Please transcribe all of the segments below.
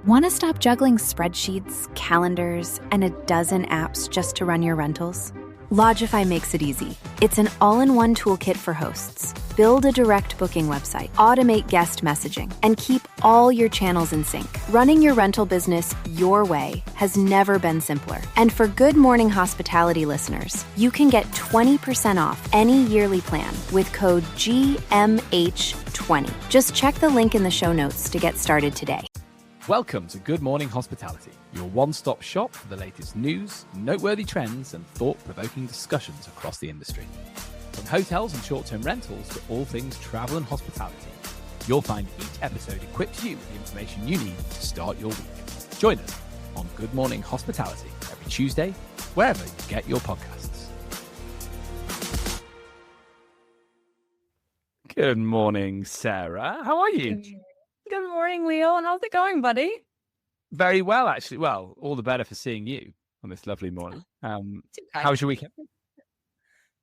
Want to stop juggling spreadsheets, calendars, and a dozen apps just to run your rentals? Lodgify makes it easy. It's an all-in-one toolkit for hosts. Build a direct booking website, automate guest messaging, and keep all your channels in sync. Running your rental business your way has never been simpler. And for Good Morning Hospitality listeners, you can get 20% off any yearly plan with code GMH20. Just check the link in the show notes to get started today. Welcome to Good Morning Hospitality, your one-stop shop for the latest news, noteworthy trends, and thought-provoking discussions across the industry. From hotels and short-term rentals to all things travel and hospitality, you'll find each episode equips you with the information you need to start your week. Join us on Good Morning Hospitality every Tuesday, wherever you get your podcasts. Good morning, Sarah. How are you? Good morning, Leo. And how's it going, buddy? Very well, actually. Well, all the better for seeing you on this lovely morning. How was your weekend? It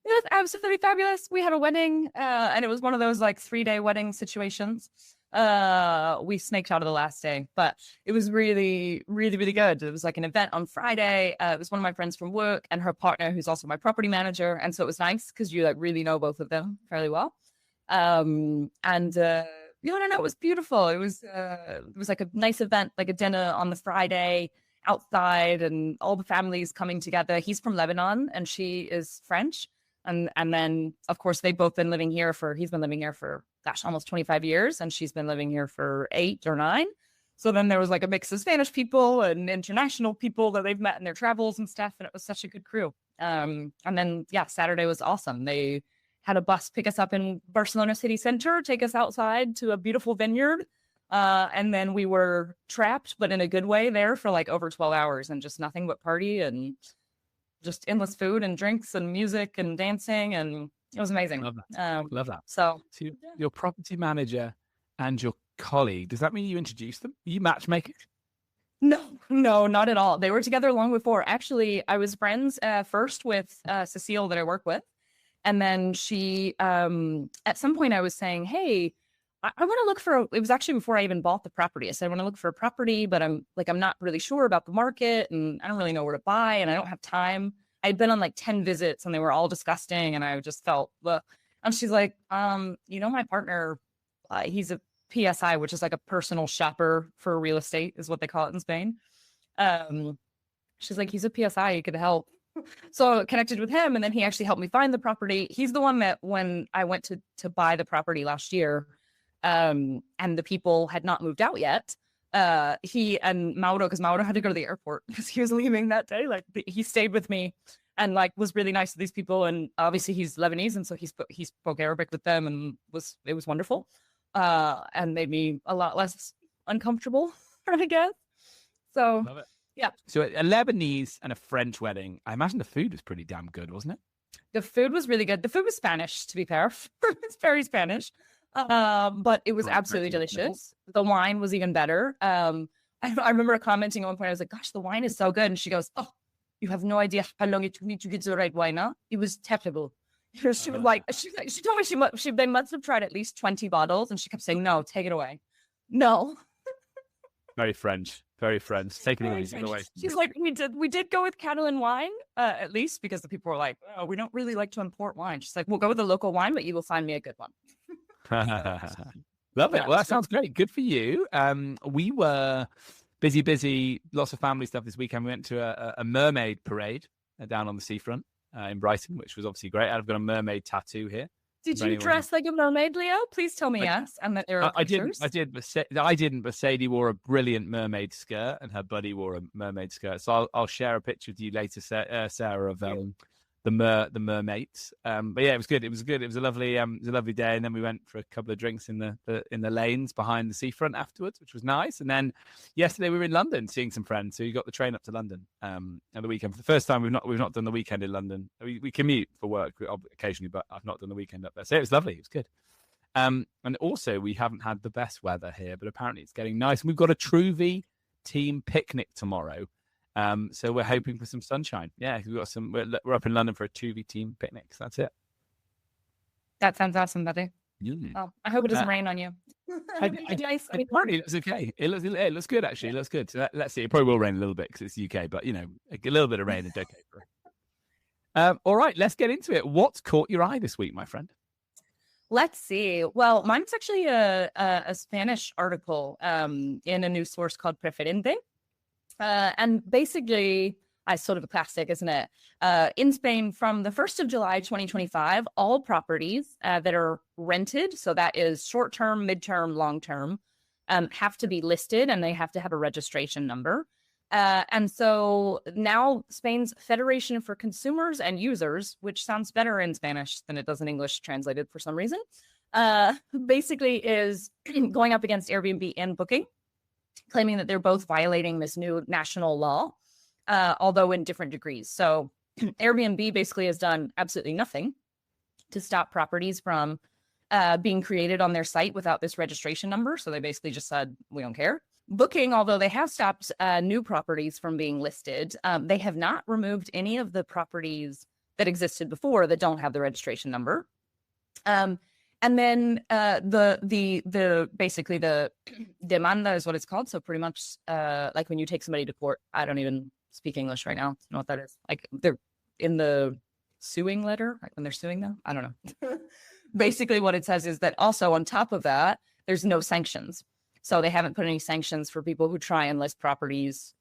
was absolutely fabulous. We had a wedding, and it was one of those like 3-day wedding situations. We snaked out of the last day, but it was really, really, really good. It was like an event on Friday. It was one of my friends from work and her partner, who's also my property manager. And so it was nice because you like really know both of them fairly well. No, it was beautiful. It was like a nice event, like a dinner on the Friday outside, and all the families coming together. He's from Lebanon and she is French. And then, of course, they've both been living here he's been living here for, almost 25 years. And she's been living here for 8 or 9. So then there was like a mix of Spanish people and international people that they've met in their travels and stuff. And it was such a good crew. And then, Saturday was awesome. They had a bus pick us up in Barcelona city center, take us outside to a beautiful vineyard. And then we were trapped, but in a good way there for like over 12 hours and just nothing but party and just endless food and drinks and music and dancing. And it was amazing. Love that. Love that. So your property manager and your colleague, does that mean you introduced them? Are you matchmakers? No, not at all. They were together long before. Actually, I was friends first with Cecile that I work with. And then she, at some point I was saying, hey, I want to look for, it was actually before I even bought the property. I said, I want to look for a property, but I'm not really sure about the market and I don't really know where to buy and I don't have time. I'd been on like 10 visits and they were all disgusting. And I just felt, and she's like, my partner, he's a PSI, which is like a personal shopper for real estate is what they call it in Spain. She's like, he's a PSI, he could help. So I connected with him and then he actually helped me find the property. He's the one that when I went to buy the property last year, and the people had not moved out yet, he and Mauro, because Mauro had to go to the airport because he was leaving that day, he stayed with me and was really nice to these people. And obviously he's Lebanese and so he spoke Arabic with them and it was wonderful, and made me a lot less uncomfortable, I guess. So Love it. Yeah. So a Lebanese and a French wedding. I imagine the food was pretty damn good, wasn't it? The food was really good. The food was Spanish, to be fair. It's very Spanish. But it was absolutely delicious. The wine was even better. I remember commenting at one point, I was like, gosh, the wine is so good. And she goes, oh, you have no idea how long it took me to get the right wine. Huh? It was terrible. She was like, she told me they must have tried at least 20 bottles. And she kept saying, no, take it away. No. Very French. Very French. Take it easy. She's like, we did go with Catalan wine, at least, because the people were like, oh, we don't really like to import wine. She's like, we'll go with the local wine, but you will find me a good one. Love it. Well, that sounds great. Good for you. We were busy, lots of family stuff this weekend. We went to a mermaid parade down on the seafront in Brighton, which was obviously great. I've got a mermaid tattoo here. Did you dress like a mermaid, Leo? Please tell me yes. And that there are pictures. I didn't, but Sadie wore a brilliant mermaid skirt and her buddy wore a mermaid skirt. So I'll share a picture with you later, Sarah, of the mermaids. But yeah, it was good. It was a lovely day. And then we went for a couple of drinks in the lanes behind the seafront afterwards, which was nice. And then yesterday we were in London seeing some friends. So you got the train up to London on the weekend. For the first time, we've not done the weekend in London. We commute for work occasionally, but I've not done the weekend up there. So it was lovely. It was good. And also we haven't had the best weather here, but apparently it's getting nice. And we've got a Truvy team picnic tomorrow. So we're hoping for some sunshine. Yeah, we're up in London for a Truvy team picnic. So that's it. That sounds awesome, buddy. Well, I hope it doesn't rain on you. Apparently, it looks okay. It looks good, actually. It looks good. So let's see. It probably will rain a little bit because it's UK, but a little bit of rain is okay for it. All right, let's get into it. What's caught your eye this week, my friend? Let's see. Well, mine's actually a Spanish article in a news source called Preferente. And basically, it's sort of a classic, isn't it? In Spain, from the 1st of July, 2025, all properties that are rented, so that is short-term, mid-term, long-term, have to be listed and they have to have a registration number. And so now Spain's Federation for Consumers and Users, which sounds better in Spanish than it does in English translated for some reason, basically is going up against Airbnb and Booking, claiming that they're both violating this new national law, although in different degrees. So Airbnb basically has done absolutely nothing to stop properties from being created on their site without this registration number. So they basically just said, we don't care. Booking, although they have stopped new properties from being listed, they have not removed any of the properties that existed before that don't have the registration number. And then basically the demanda is what it's called. So pretty much like when you take somebody to court. I don't even speak English right now. I don't know what that is. Like they're in the suing letter, like when they're suing them. I don't know. Basically what it says is that also on top of that, there's no sanctions. So they haven't put any sanctions for people who try and list properties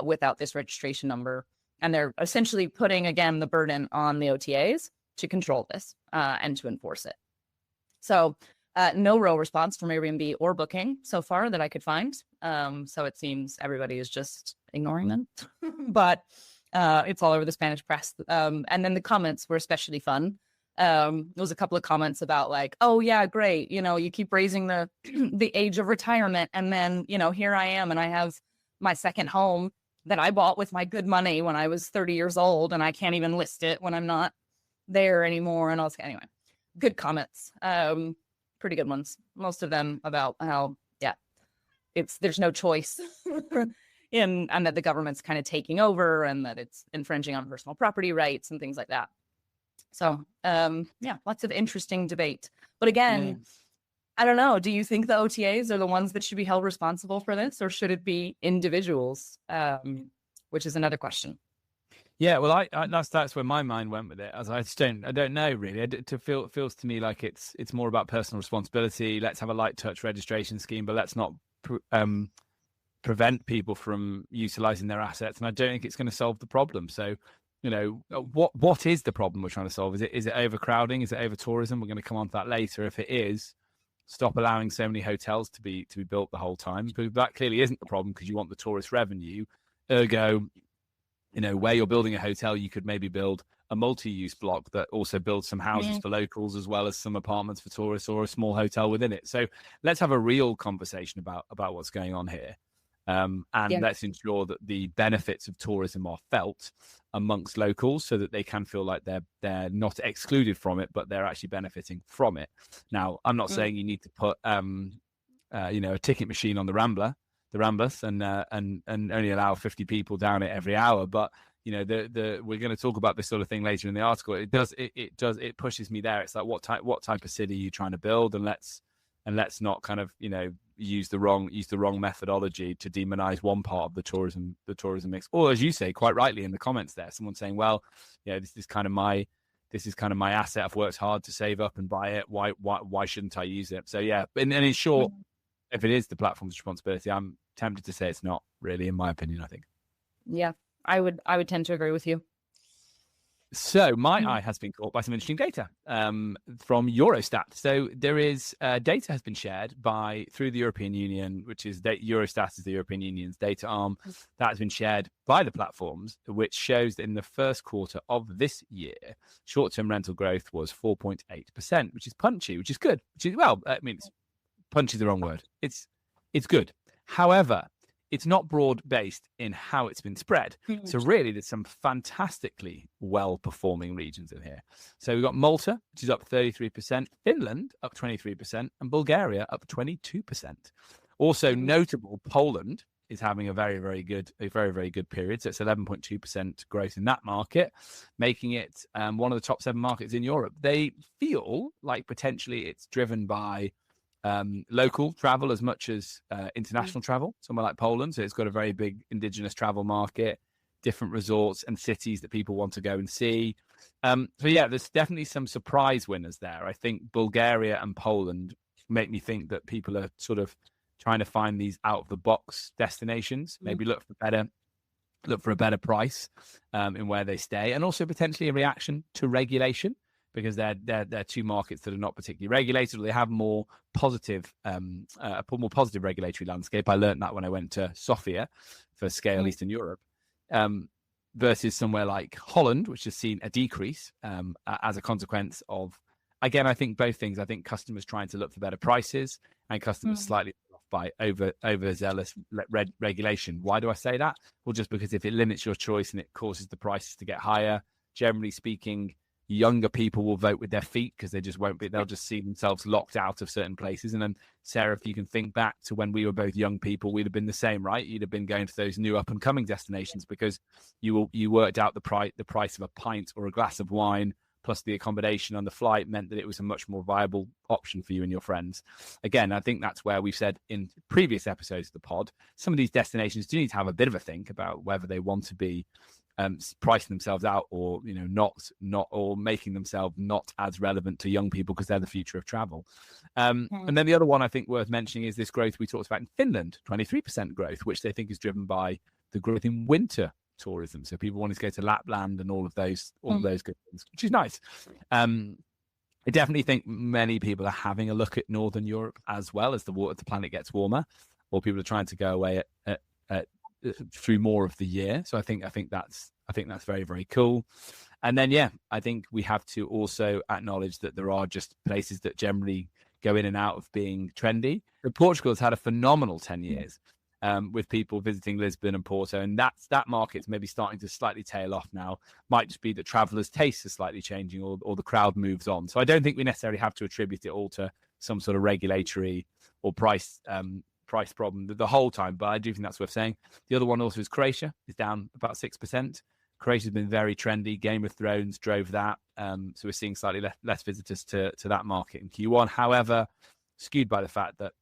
without this registration number. And they're essentially putting, again, the burden on the OTAs to control this and to enforce it. So no real response from Airbnb or Booking so far that I could find. So it seems everybody is just ignoring them. But it's all over the Spanish press. And then the comments were especially fun. There was a couple of comments about like, oh yeah, great. You keep raising the age of retirement. And then, here I am and I have my second home that I bought with my good money when I was 30 years old and I can't even list it when I'm not there anymore. And anyway, good comments. Pretty good ones. Most of them about how, there's no choice and that the government's kind of taking over and that it's infringing on personal property rights and things like that. So, lots of interesting debate. But again, I don't know. Do you think the OTAs are the ones that should be held responsible for this, or should it be individuals? Which is another question. Yeah, well, I that's where my mind went with it. As I don't know really. It feels to me like it's more about personal responsibility. Let's have a light touch registration scheme, but let's not prevent people from utilizing their assets. And I don't think it's going to solve the problem. So, what is the problem we're trying to solve? Is it overcrowding? Is it over tourism? We're going to come on to that later. If it is, stop allowing so many hotels to be built the whole time, because that clearly isn't the problem, because you want the tourist revenue. Ergo, where you're building a hotel, you could maybe build a multi-use block that also builds some houses for locals as well as some apartments for tourists, or a small hotel within it. So let's have a real conversation about what's going on here. Let's ensure that the benefits of tourism are felt amongst locals, so that they can feel like they're not excluded from it, but they're actually benefiting from it. Now, I'm not saying you need to put a ticket machine on the Ramblas and only allow 50 people down it every hour, but we're going to talk about this sort of thing later in the article. It pushes me there. It's like what type of city are you trying to build, and let's not kind of use the wrong methodology to demonize one part of the tourism mix. Or, as you say quite rightly in the comments there, someone saying, well, this is kind of my asset. I've worked hard to save up and buy it. Why shouldn't I use it? So and in short, if it is the platform's responsibility, I'm tempted to say it's not really, in my opinion. I think. Yeah, I would tend to agree with you. So my eye has been caught by some interesting data from Eurostat. So there is data has been shared through the European Union, which is Eurostat is the European Union's data arm. That has been shared by the platforms, which shows that in the first quarter of this year, short-term rental growth was 4.8%, which is punchy, which is good. Punchy is the wrong word. It's good. However, it's not broad-based in how it's been spread. So really, there's some fantastically well-performing regions in here. So we've got Malta, which is up 33%, Finland up 23%, and Bulgaria up 22%. Also notable, Poland, is having a very, very good period. So it's 11.2% growth in that market, making it one of the top 7 markets in Europe. They feel like potentially it's driven by local travel as much as international travel, somewhere like Poland. So it's got a very big indigenous travel market, different resorts and cities that people want to go and see. So yeah, there's definitely some surprise winners there. I think Bulgaria and Poland make me think that people are sort of trying to find these out of the box destinations, maybe look for a better price in where they stay, and also potentially a reaction to regulation, because they're 2 markets that are not particularly regulated, or they have more positive regulatory landscape. I learned that when I went to Sofia for Scale Eastern Europe, versus somewhere like Holland, which has seen a decrease as a consequence of, again, I think both things. I think customers trying to look for better prices, and customers slightly off by overzealous regulation. Why do I say that? Well, just because if it limits your choice and it causes the prices to get higher, generally speaking, younger people will vote with their feet, because they just won't be, they'll just see themselves locked out of certain places. And then, Sarah, if you can think back to when we were both young people, we'd have been the same, right? You'd have been going to those new up and coming destinations because you worked out the price of a pint or a glass of wine plus the accommodation on the flight meant that it was a much more viable option for you and your friends. Again, I think that's where we've said in previous episodes of the pod, some of these destinations do need to have a bit of a think about whether they want to be pricing themselves out, or not or making themselves not as relevant to young people, because they're the future of travel. And then the other one I think worth mentioning is this growth we talked about in Finland, 23% growth, which they think is driven by the growth in winter tourism. So people wanting to go to Lapland and all of those good things, which is nice. I definitely think many people are having a look at Northern Europe as well, as the planet gets warmer, or people are trying to go away at through more of the year. So I think that's very, very cool. And then I think we have to also acknowledge that there are just places that generally go in and out of being trendy. But Portugal has had a phenomenal 10 years with people visiting Lisbon and Porto, and that market's maybe starting to slightly tail off now. Might just be that travelers' tastes are slightly changing, or the crowd moves on. So I don't think we necessarily have to attribute it all to some sort of regulatory or price problem the whole time, but I do think that's worth saying. The other one also is Croatia, is down about 6%. Croatia's been very trendy. Game of Thrones drove that. So we're seeing slightly less visitors to that market in Q1. However, skewed by the fact that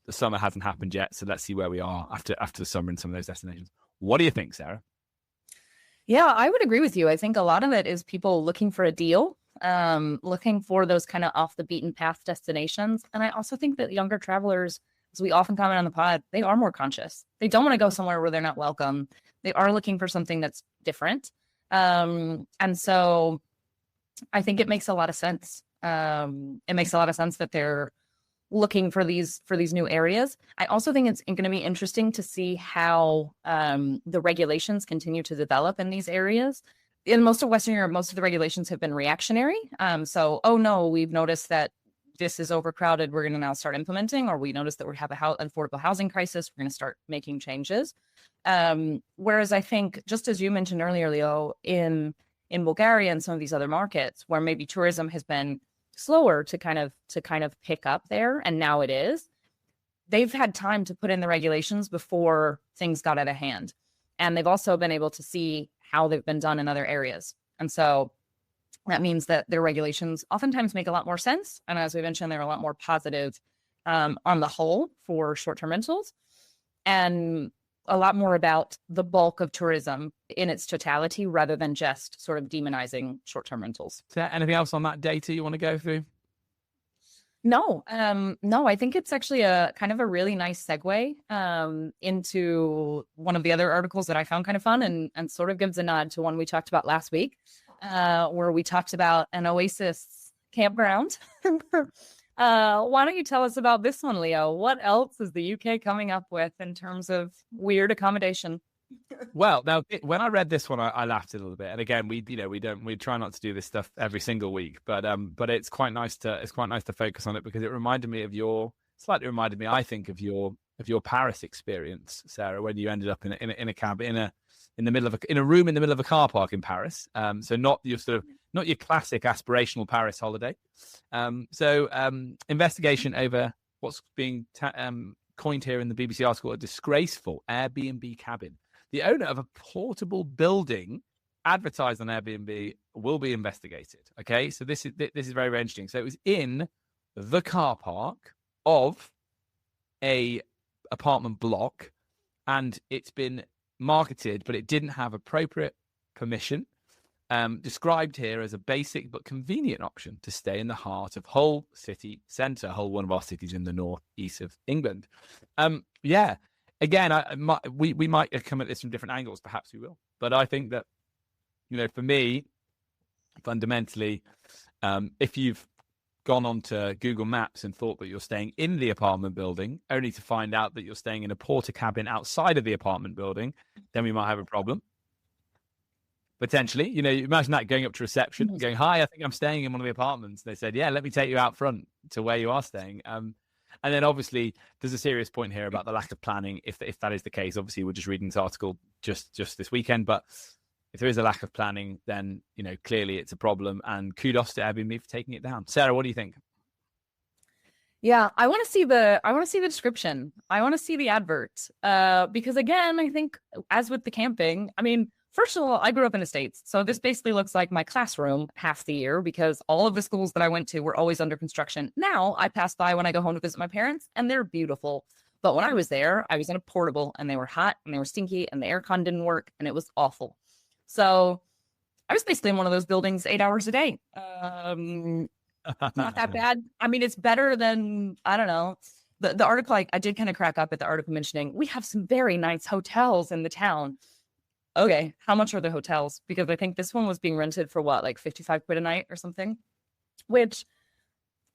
the summer hasn't happened yet. So let's see where we are after the summer in some of those destinations. What do you think, Sarah? Yeah, I would agree with you. I think a lot of it is people looking for a deal, looking for those kind of off the beaten path destinations. And I also think that younger travelers, as we often comment on the pod, they are more conscious. They don't want to go somewhere where they're not welcome. They are looking for something that's different. And so I think it makes a lot of sense. It makes a lot of sense that they're looking for these new areas. I also think it's going to be interesting to see how the regulations continue to develop in these areas. In most of Western Europe, most of the regulations have been reactionary. So, oh no, we've noticed that this is overcrowded, we're going to now start implementing, or we notice that we have an affordable housing crisis, we're going to start making changes. Whereas I think, just as you mentioned earlier, Leo, in Bulgaria and some of these other markets where maybe tourism has been slower to kind of pick up there, and now it is, they've had time to put in the regulations before things got out of hand. And they've also been able to see how they've been done in other areas. And so that means that their regulations oftentimes make a lot more sense. And as we mentioned, they're a lot more positive on the whole for short-term rentals, and a lot more about the bulk of tourism in its totality rather than just sort of demonizing short-term rentals. Is there anything else on that data you want to go through? No, I think it's actually a kind of a really nice segue into one of the other articles that I found kind of fun and sort of gives a nod to one we talked about last week, where we talked about an Oasis campground. Why don't you tell us about this one, Leo? What else is the UK coming up with in terms of weird accommodation? Well, now when I read this one, I laughed a little bit. And again, we try not to do this stuff every single week, but it's quite nice to focus on it, because it reminded me, I think, of your Paris experience, Sarah, when you ended up in a cab in a room in the middle of a car park in Paris. So not your classic aspirational Paris holiday. Investigation over what's being coined here in the BBC article a disgraceful Airbnb cabin. The owner of a portable building advertised on Airbnb will be investigated. Okay, so this is very, very interesting. So it was in the car park of a apartment block, and it's been marketed, but it didn't have appropriate permission. Described here as a basic but convenient option to stay in the heart of Hull city centre, Hull, one of our cities in the northeast of England. Yeah, again, we might come at this from different angles. Perhaps we will, but I think that, you know, for me, fundamentally, if you've gone onto Google Maps and thought that you're staying in the apartment building, only to find out that you're staying in a porter cabin outside of the apartment building, then we might have a problem. Potentially, you know, imagine that, going up to reception, going, "Hi, I think I'm staying in one of the apartments." They said, "Yeah, let me take you out front to where you are staying." And then obviously there's a serious point here about the lack of planning. If that is the case, obviously we're just reading this article just this weekend, but if there is a lack of planning, then, you know, clearly it's a problem. And kudos to Airbnb for taking it down. Sarah, what do you think? Yeah, I want to see the description. I want to see the advert. Because again, I think, as with the camping, I mean, first of all, I grew up in the States. So this basically looks like my classroom half the year, because all of the schools that I went to were always under construction. Now I pass by when I go home to visit my parents, and they're beautiful. But when I was there, I was in a portable, and they were hot and they were stinky, and the aircon didn't work, and it was awful. So I was basically in one of those buildings 8 hours a day. Not that bad. I mean, it's better than, I don't know. The article, I did kind of crack up at the article mentioning we have some very nice hotels in the town. Okay, how much are the hotels? Because I think this one was being rented for what, like 55 quid a night or something, which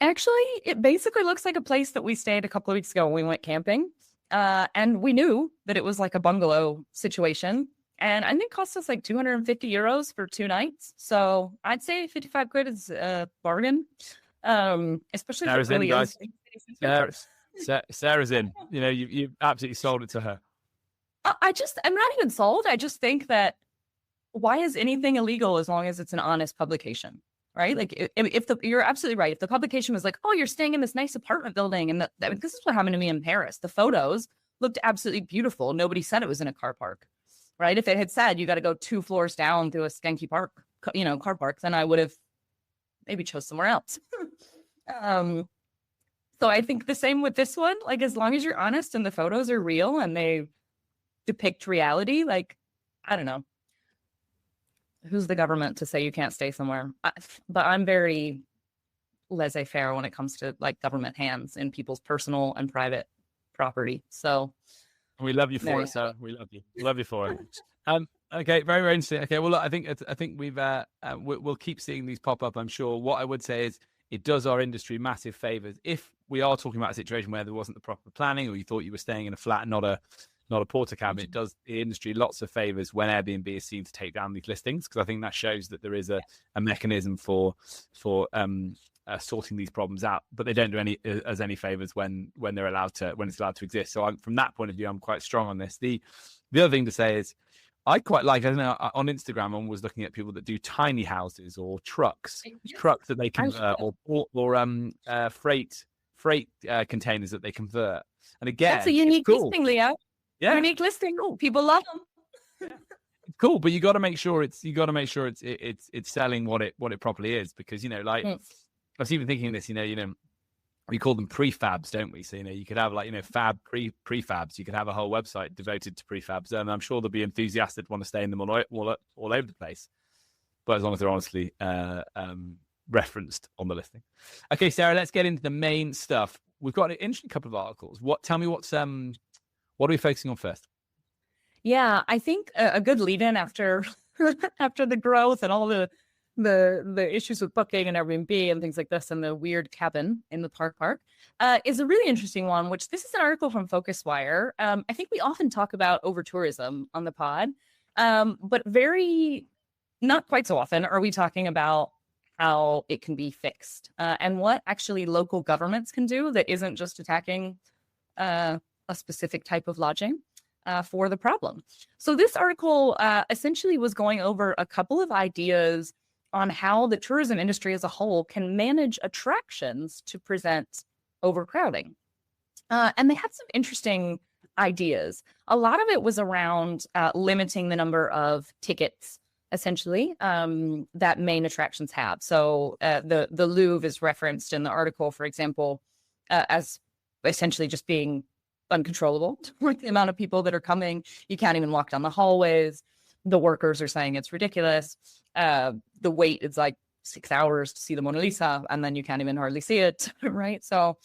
actually, it basically looks like a place that we stayed a couple of weeks ago when we went camping. And we knew that it was like a bungalow situation. And I think it cost us like 250 euros for 2 nights. So I'd say 55 quid is a bargain. Especially Sarah's if it really is. Sarah's in. You know, you absolutely sold it to her. I'm not even sold. I just think that, why is anything illegal as long as it's an honest publication, right? Like, you're absolutely right. If the publication was like, "Oh, you're staying in this nice apartment building," and this is what happened to me in Paris. The photos looked absolutely beautiful. Nobody said it was in a car park, right? If it had said you got to go 2 floors down through a skanky park, car park, then I would have maybe chose somewhere else. So I think the same with this one. Like, as long as you're honest and the photos are real and they depict reality, like, I don't know. Who's the government to say you can't stay somewhere? But I'm very laissez-faire when it comes to like government hands in people's personal and private property. So we love you for it, Sarah. We love you. We love you for it. Okay, very, very interesting. Okay, well, look, I think we'll keep seeing these pop up, I'm sure. What I would say is, it does our industry massive favors. If we are talking about a situation where there wasn't the proper planning, or you thought you were staying in a flat, not a porter cabin, it does the industry lots of favors when Airbnb is seen to take down these listings, because I think that shows that there is a mechanism for sorting these problems out. But they don't do any favors when it's allowed to exist. So from that point of view, I'm quite strong on this. The other thing to say is, I quite like, I don't know, on Instagram, I was looking at people that do tiny houses or trucks that they convert, or freight containers that they convert. And again, that's a unique listing, Leo. Yeah, unique listing. Oh, people love them. It's cool, but you got to make sure it's selling what it properly is, because like I was even thinking this. We call them prefabs, don't we? So, you could have fab prefabs. You could have a whole website devoted to prefabs. And I'm sure there'll be enthusiasts that want to stay in them all over the place. But as long as they're honestly referenced on the listing. Okay, Sarah, let's get into the main stuff. We've got an interesting couple of articles. Tell me what are we focusing on first? Yeah, I think a good lead-in after the growth and all the issues with booking and Airbnb and things like this, and the weird cabin in the park is a really interesting one, which this is an article from FocusWire. I think we often talk about over-tourism on the pod, but not quite so often are we talking about how it can be fixed and what actually local governments can do that isn't just attacking a specific type of lodging for the problem. So this article essentially was going over a couple of ideas on how the tourism industry as a whole can manage attractions to prevent overcrowding. And they had some interesting ideas. A lot of it was around limiting the number of tickets, essentially, that main attractions have. So the Louvre is referenced in the article, for example, as essentially just being uncontrollable. Like the amount of people that are coming, you can't even walk down the hallways. The workers are saying it's ridiculous. The wait is like 6 hours to see the Mona Lisa, and then you can't even hardly see it, right? So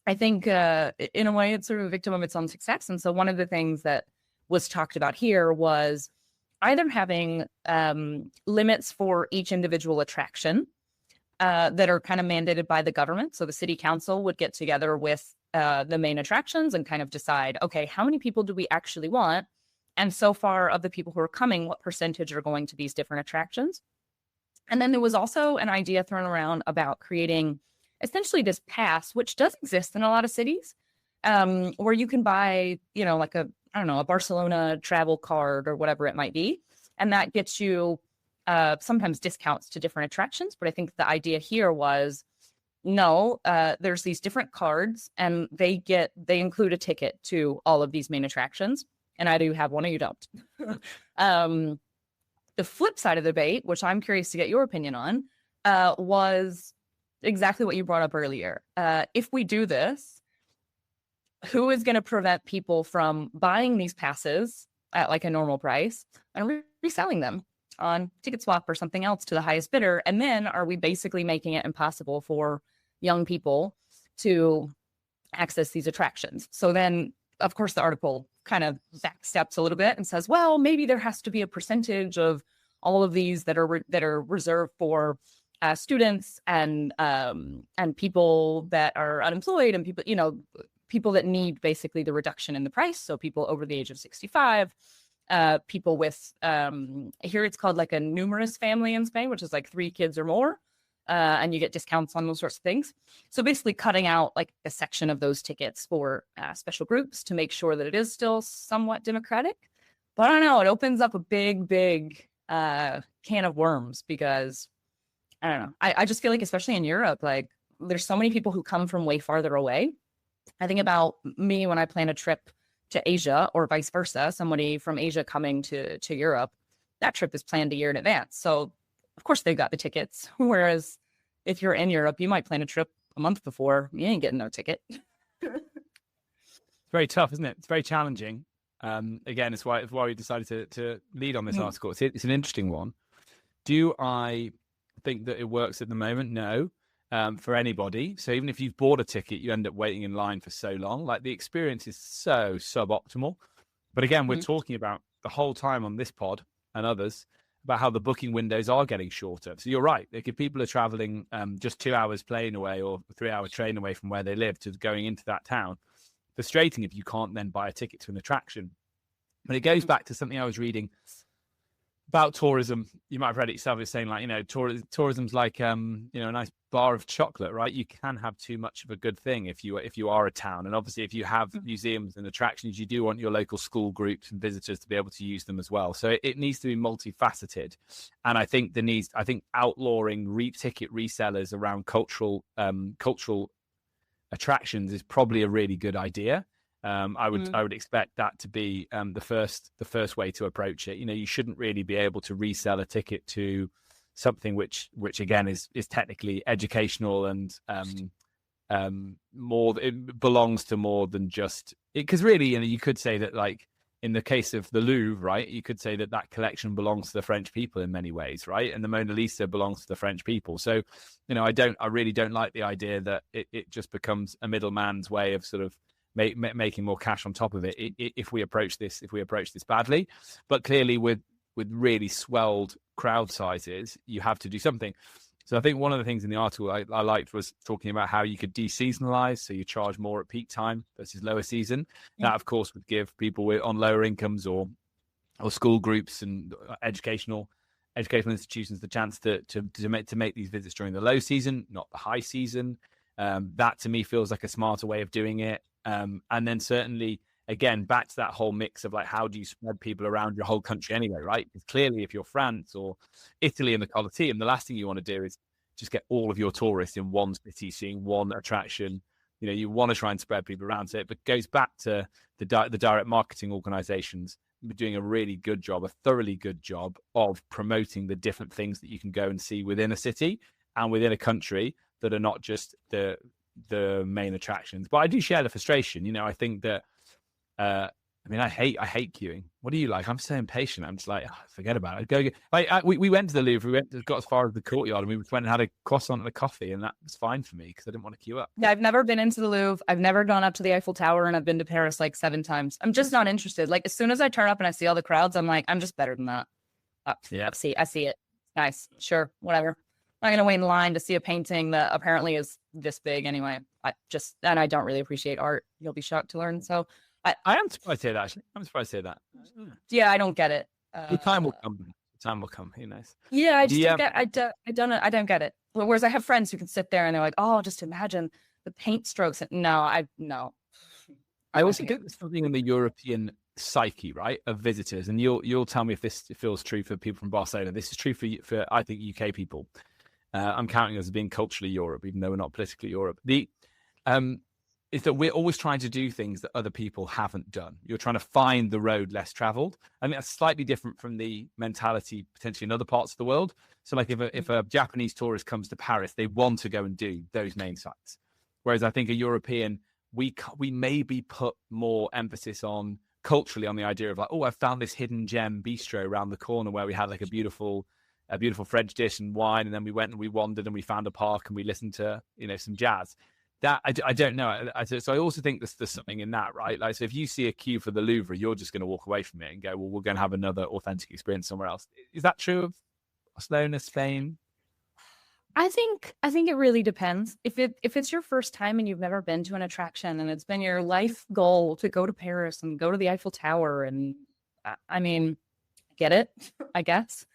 I think in a way it's sort of a victim of its own success. And so one of the things that was talked about here was either having limits for each individual attraction that are kind of mandated by the government. So the city council would get together with the main attractions and kind of decide, okay, how many people do we actually want? And so far of the people who are coming, what percentage are going to these different attractions? And then there was also an idea thrown around about creating essentially this pass, which does exist in a lot of cities, where you can buy, like a Barcelona travel card or whatever it might be. And that gets you sometimes discounts to different attractions. But I think the idea here was, no, there's these different cards and they include a ticket to all of these main attractions. And either you have one or you don't. The flip side of the debate, which I'm curious to get your opinion on, was exactly what you brought up earlier. If we do this, who is going to prevent people from buying these passes at like a normal price and reselling them on Ticket Swap or something else to the highest bidder? And then are we basically making it impossible for young people to access these attractions? So then, of course, the article kind of backsteps a little bit and says, well, maybe there has to be a percentage of all of these that are reserved for students and people that are unemployed and people that need basically the reduction in the price. So people over the age of 65, people with here it's called like a numerous family in Spain, which is like 3 kids or more. And you get discounts on those sorts of things. So basically cutting out like a section of those tickets for special groups to make sure that it is still somewhat democratic. But I don't know, it opens up a big can of worms because I don't know. I just feel like, especially in Europe, like there's so many people who come from way farther away. I think about me when I plan a trip to Asia or vice versa, somebody from Asia coming to Europe, that trip is planned a year in advance. So of course they've got the tickets. Whereas if you're in Europe, you might plan a trip a month before. You ain't getting no ticket. It's very tough, isn't it? It's very challenging. Again, it's why we decided to lead on this article. It's an interesting one. Do I think that it works at the moment? No, for anybody. So even if you've bought a ticket, you end up waiting in line for so long. Like the experience is so suboptimal. But again, we're talking about the whole time on this pod and others about how the booking windows are getting shorter. So you're right. Like if people are traveling just 2 hours plane away or 3-hour train away from where they live to going into that town, frustrating if you can't then buy a ticket to an attraction. But it goes back to something I was reading about tourism. You might have read it yourself. It's saying like, tourism's like, a nice bar of chocolate, right? You can have too much of a good thing if you are a town. And obviously if you have museums and attractions, you do want your local school groups and visitors to be able to use them as well. So it needs to be multifaceted. And I think outlawing ticket resellers around cultural attractions is probably a really good idea. I would expect that to be the first way to approach it. You shouldn't really be able to resell a ticket to something which again is technically educational and it belongs to more than just it. Because really, you could say that, like in the case of the Louvre, right? You could say that collection belongs to the French people in many ways, right? And the Mona Lisa belongs to the French people. So, I really don't like the idea that it just becomes a middleman's way of sort of making more cash on top of it if we approach this badly. But clearly with really swelled crowd sizes, you have to do something. So I think one of the things in the article I liked was talking about how you could deseasonalize, so you charge more at peak time versus lower season. That of course would give people on lower incomes or school groups and educational institutions the chance to make these visits during the low season, not the high season. That to me feels like a smarter way of doing it. And then certainly, again, back to that whole mix of like, how do you spread people around your whole country anyway, right? Because clearly if you're France or Italy in the Colosseum, the last thing you want to do is just get all of your tourists in one city seeing one attraction, you want to try and spread people around. So it goes back to the direct marketing organizations doing a really good job, a thoroughly good job of promoting the different things that you can go and see within a city and within a country that are not just the main attractions. But I do share the frustration. I think that I hate queuing. What do you like? I'm so impatient. I'm just like, forget about it. We went to the Louvre. Got as far as the courtyard, and we went and had a croissant and a coffee, and that was fine for me because I didn't want to queue up. Yeah, I've never been into the Louvre. I've never gone up to the Eiffel Tower, and I've been to Paris like 7 times. I'm just not interested. Like, as soon as I turn up and I see all the crowds, I'm like, I'm just better than that. Yeah, I see it. Nice, sure, whatever. I'm not gonna wait in line to see a painting that apparently is this big anyway. I don't really appreciate art. You'll be shocked to learn. So. I am surprised to hear that. Actually, I'm surprised to hear that. Yeah, I don't get it. The time will come. The time will come. Who knows? Yeah, I just don't get. I don't get it. Whereas I have friends who can sit there and they're like, "Oh, just imagine the paint strokes." No. I also think there's something in the European psyche, right, of visitors, and you'll tell me if this feels true for people from Barcelona. This is true for I think UK people. I'm counting us as being culturally Europe, even though we're not politically Europe. Is that we're always trying to do things that other people haven't done. You're trying to find the road less traveled. I mean, that's slightly different from the mentality potentially in other parts of the world. So like if a Japanese tourist comes to Paris, they want to go and do those main sites. Whereas I think a European, we maybe put more emphasis on culturally on the idea of like, oh, I found this hidden gem bistro around the corner where we had like a beautiful French dish and wine. And then we went and we wandered and we found a park and we listened to, some jazz. That I don't know. So I also think there's something in that, right? Like, so if you see a queue for the Louvre, you're just going to walk away from it and go, well, we're going to have another authentic experience somewhere else. Is that true of Barcelona, Spain? I think it really depends. If it's your first time and you've never been to an attraction and it's been your life goal to go to Paris and go to the Eiffel Tower, and I mean, get it, I guess.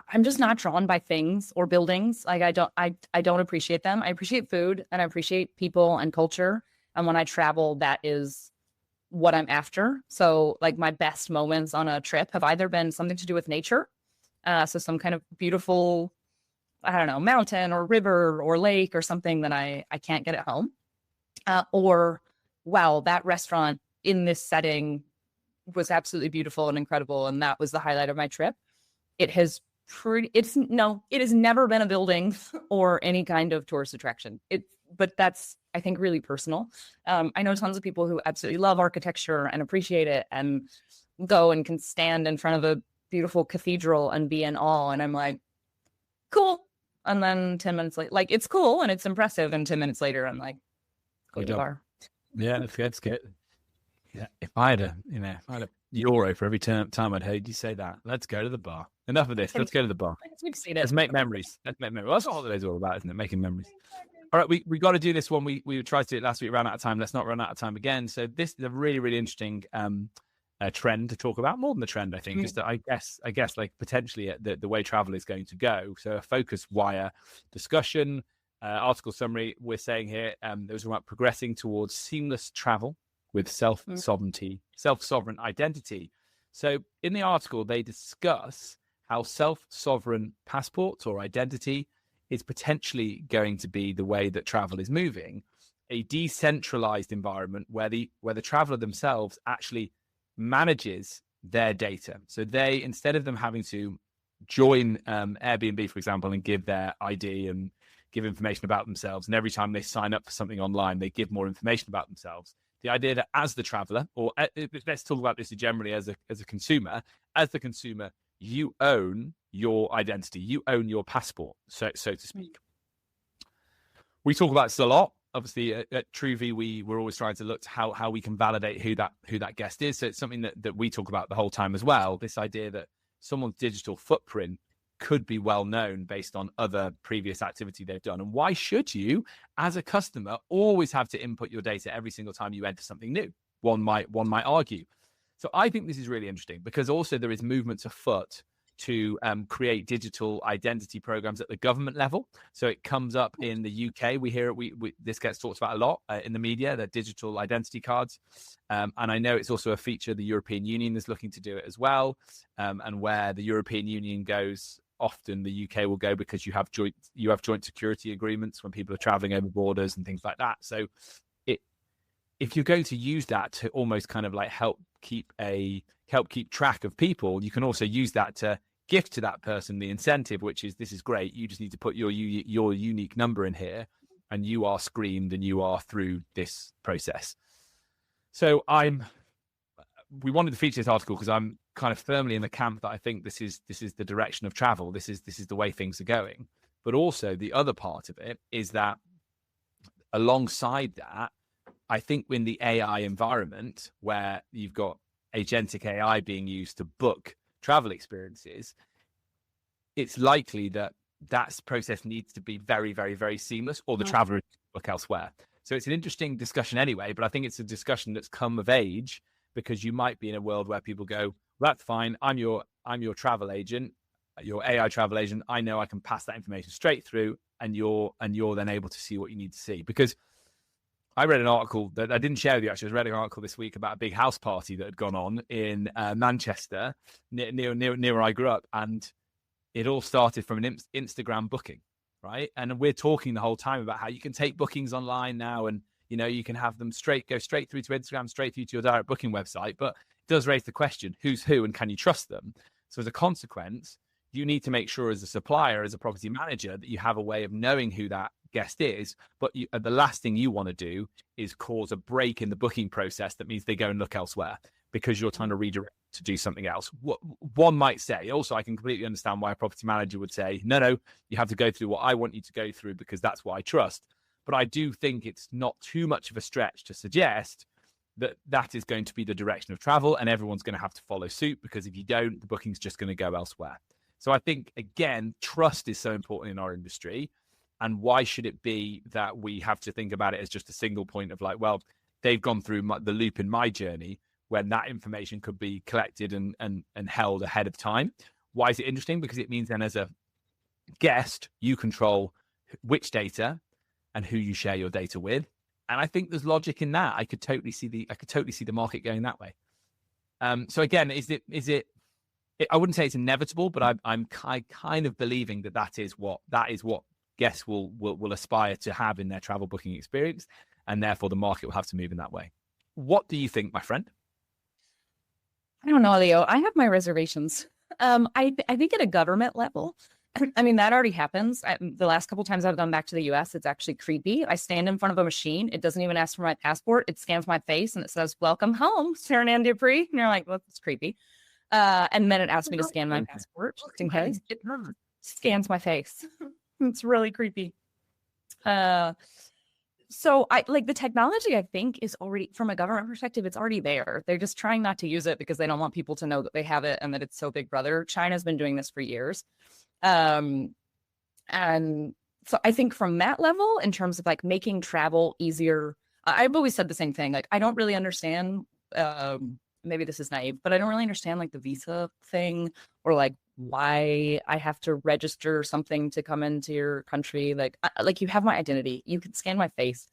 I'm just not drawn by things or buildings. Like I don't appreciate them. I appreciate food and I appreciate people and culture. And when I travel, that is what I'm after. So like my best moments on a trip have either been something to do with nature. So some kind of beautiful, I don't know, mountain or river or lake or something that I can't get at home. Or, wow, that restaurant in this setting was absolutely beautiful and incredible. And that was the highlight of my trip. It has never been a building or any kind of tourist attraction. But that's, I think, really personal. I know tons of people who absolutely love architecture and appreciate it and go and can stand in front of a beautiful cathedral and be in awe. And I'm like, cool. And then 10 minutes later, like, it's cool and it's impressive. And 10 minutes later, I'm like, go to the bar. Yeah, that's good. Yeah, if I had a euro for every time I'd heard you say that, let's go to the bar. Enough of this. Let's go to the bar. Let's make memories. Well, that's what holidays are all about, isn't it? Making memories. All right, we got to do this one. We tried to do it last week, ran out of time. Let's not run out of time again. So this is a really, really interesting trend to talk about. More than the trend, I think, is that I guess like potentially the way travel is going to go. So a focus wire discussion, article summary. We're saying here there was about progressing towards seamless travel with self-sovereign identity. So in the article, they discuss how self-sovereign passports or identity is potentially going to be the way that travel is moving, a decentralized environment where the traveler themselves actually manages their data. So they, instead of them having to join Airbnb, for example, and give their ID and give information about themselves, and every time they sign up for something online, they give more information about themselves. The idea that as the traveler, or let's talk about this generally as a consumer, you own your identity, you own your passport, so to speak. We talk about this a lot. Obviously, at Truvy, we're always trying to look to how we can validate who that guest is. So it's something that we talk about the whole time as well. This idea that someone's digital footprint could be well known based on other previous activity they've done. And why should you, as a customer, always have to input your data every single time you enter something new? One might argue. So I think this is really interesting because also there is movements afoot to create digital identity programs at the government level. So it comes up in the UK. We hear it. This gets talked about a lot in the media, the digital identity cards. And I know it's also a feature the European Union is looking to do it as well. And where the European Union goes, often the UK will go, because you have joint security agreements when people are traveling over borders and things like that. So if you're going to use that to almost kind of like help keep track of people, you can also use that to gift to that person the incentive, which is, this is great, you just need to put your unique number in here, and you are screened and you are through this process. So we wanted to feature this article because I'm kind of firmly in the camp that I think this is the direction of travel. This is the way things are going. But also the other part of it is that alongside that, I think in the AI environment, where you've got agentic AI being used to book travel experiences, it's likely that process needs to be very, very, very seamless, or the traveler book elsewhere. So it's an interesting discussion anyway, but I think it's a discussion that's come of age, because you might be in a world where people go, that's fine, I'm your travel agent, your AI travel agent, I know I can pass that information straight through, and you're then able to see what you need to see. Because I read an article that I didn't share with you, actually. I read an article this week about a big house party that had gone on in Manchester, near where I grew up. And it all started from an Instagram booking, right? And we're talking the whole time about how you can take bookings online now, and, you know, you can have them go straight through to Instagram, straight through to your direct booking website. But it does raise the question, who's who, and can you trust them? So as a consequence, you need to make sure as a supplier, as a property manager, that you have a way of knowing who that guest is. But the last thing you want to do is cause a break in the booking process that means they go and look elsewhere, because you're trying to redirect to do something else. What one might say, also, I can completely understand why a property manager would say, no, you have to go through what I want you to go through, because that's what I trust. But I do think it's not too much of a stretch to suggest that is going to be the direction of travel, and everyone's going to have to follow suit, because if you don't, the booking's just going to go elsewhere. So I think, again, trust is so important in our industry. And why should it be that we have to think about it as just a single point of like, well, they've gone through the loop in my journey, when that information could be collected and held ahead of time? Why is it interesting? Because it means then, as a guest, you control which data and who you share your data with. And I think there's logic in that. I could totally see the market going that way. So again, is it? I wouldn't say it's inevitable, but I'm kind of believing that is what guests will aspire to have in their travel booking experience, and therefore the market will have to move in that way. What do you think, my friend? I don't know, Leo. I have my reservations. I think at a government level, I mean, that already happens. The last couple of times I've gone back to the US, it's actually creepy. I stand in front of a machine. It doesn't even ask for my passport. It scans my face and it says, "Welcome home, Fernand Dupree." And you're like, well, that's creepy. And then it asks me to scan my passport just in case. It scans my face. It's really creepy. So I like the technology, I think, is already, from a government perspective, it's already there. They're just trying not to use it because they don't want people to know that they have it and that it's so big brother. China's been doing this for years. And so I think from that level, in terms of like making travel easier, I've always said the same thing. Like, I don't really understand, maybe this is naive, but I don't really understand like the visa thing, or like why I have to register something to come into your country. Like you have my identity, you can scan my face.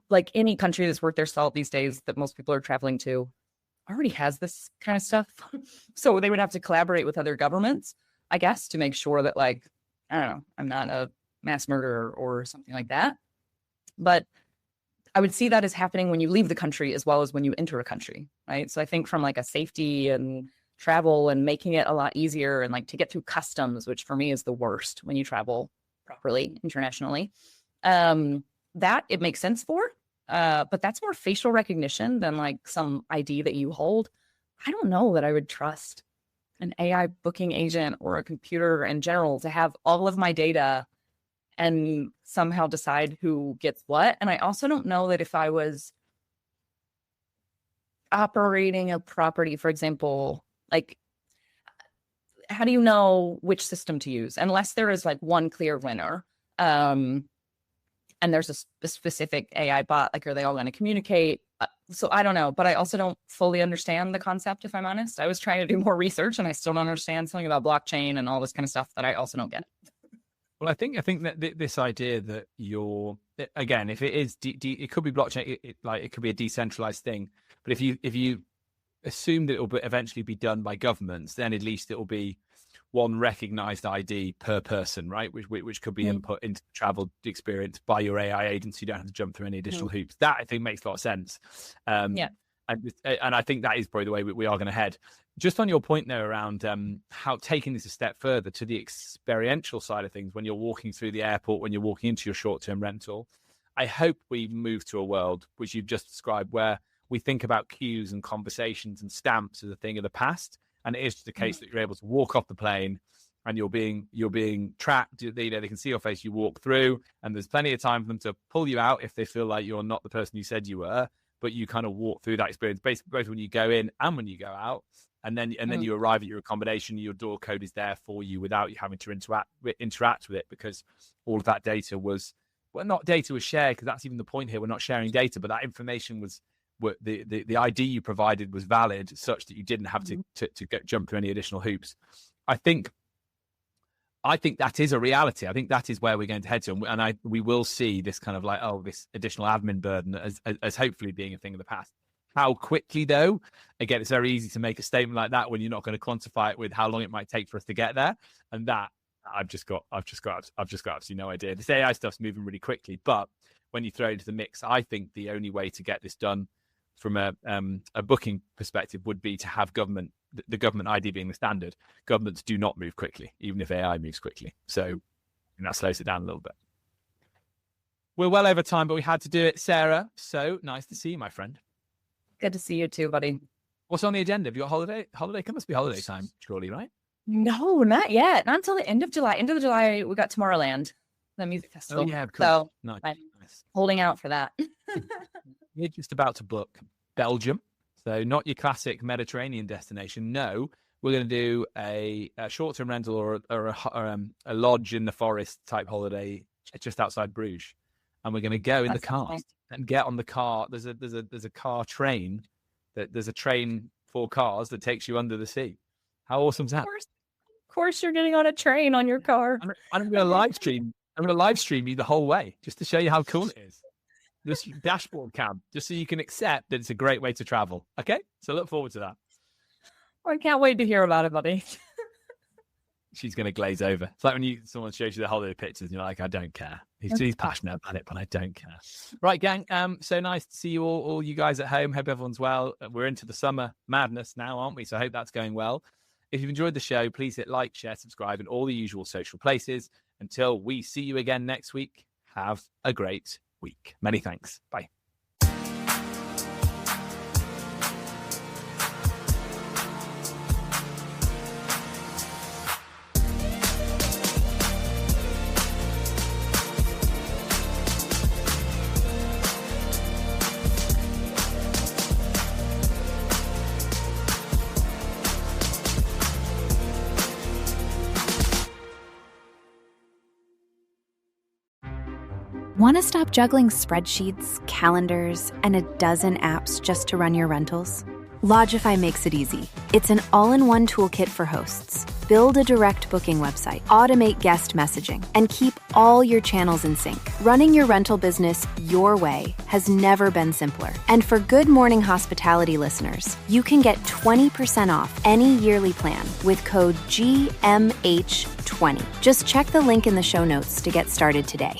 Like any country that's worth their salt these days that most people are traveling to already has this kind of stuff. So they would have to collaborate with other governments, I guess, to make sure that, like, I don't know, I'm not a mass murderer or something like that. But I would see that as happening when you leave the country as well as when you enter a country, right? So I think from like a safety and travel and making it a lot easier, and like to get through customs, which for me is the worst when you travel properly internationally, that it makes sense for. But that's more facial recognition than like some ID that you hold. I don't know that I would trust an AI booking agent or a computer in general to have all of my data and somehow decide who gets what. And I also don't know that if I was operating a property, for example, like, how do you know which system to use? Unless there is like one clear winner, and there's a specific AI bot, like, are they all going to communicate? So I don't know, but I also don't fully understand the concept, if I'm honest. I was trying to do more research and I still don't understand something about blockchain and all this kind of stuff that I also don't get. Well, I think that this idea that again, if it is, it could be blockchain, it could be a decentralized thing. But if you assume that it will eventually be done by governments, then at least it will be one recognized ID per person, right? Which could be input into the travel experience by your AI agent, so you don't have to jump through any additional hoops. That, I think, makes a lot of sense. And I think that is probably the way we are going to head. Just on your point there around how taking this a step further to the experiential side of things, when you're walking through the airport, when you're walking into your short-term rental, I hope we move to a world which you've just described, where we think about queues and conversations and stamps as a thing of the past. And it is just the case that you're able to walk off the plane and you're being tracked. They can see your face, you walk through, and there's plenty of time for them to pull you out if they feel like you're not the person you said you were, but you kind of walk through that experience, basically both when you go in and when you go out. And then you arrive at your accommodation, your door code is there for you without you having to interact with it, because all of that data was, well, not data was shared, because that's even the point here. We're not sharing data, but that information was, the ID you provided was valid, such that you didn't have to jump through any additional hoops. I think that is a reality. I think that is where we're going to head to, and we will see this kind of like, this additional admin burden as hopefully being a thing of the past. How quickly, though? Again, it's very easy to make a statement like that when you're not going to quantify it with how long it might take for us to get there, and that I've just got absolutely no idea. This AI stuff's moving really quickly, but when you throw it into the mix, I think the only way to get this done from a booking perspective would be to have the government ID being the standard. Governments do not move quickly, even if AI moves quickly. So that slows it down a little bit. We're well over time, but we had to do it. Sarah, so nice to see you, my friend. Good to see you too, buddy. What's on the agenda? Have you got holiday? It must be holiday time, surely, right? No, not yet. Not until the end of July. End of July, we got Tomorrowland, the music festival. Oh, yeah, of course. So nice. I'm holding out for that. We're just about to book Belgium. So not your classic Mediterranean destination. No, we're going to do a short-term rental or a lodge in the forest type holiday just outside Bruges. And we're going to go in the car and get on the car. There's a car train. There's a train for cars that takes you under the sea. How awesome is that? Of course you're getting on a train on your car. I'm going to live stream. I'm going to live stream you the whole way just to show you how cool it is. This dashboard cam, just so you can accept that it's a great way to travel. Okay? So look forward to that. I can't wait to hear about it, buddy. She's going to glaze over. It's like when someone shows you the holiday pictures and you're like, I don't care. He's passionate about it, but I don't care. Right, gang. So nice to see you all you guys at home. Hope everyone's well. We're into the summer madness now, aren't we? So I hope that's going well. If you've enjoyed the show, please hit like, share, subscribe, and all the usual social places. Until we see you again next week, have a great week. Many thanks. Bye. Want to stop juggling spreadsheets, calendars, and a dozen apps just to run your rentals? Lodgify makes it easy. It's an all-in-one toolkit for hosts. Build a direct booking website, automate guest messaging, and keep all your channels in sync. Running your rental business your way has never been simpler. And for Good Morning Hospitality listeners, you can get 20% off any yearly plan with code GMH20. Just check the link in the show notes to get started today.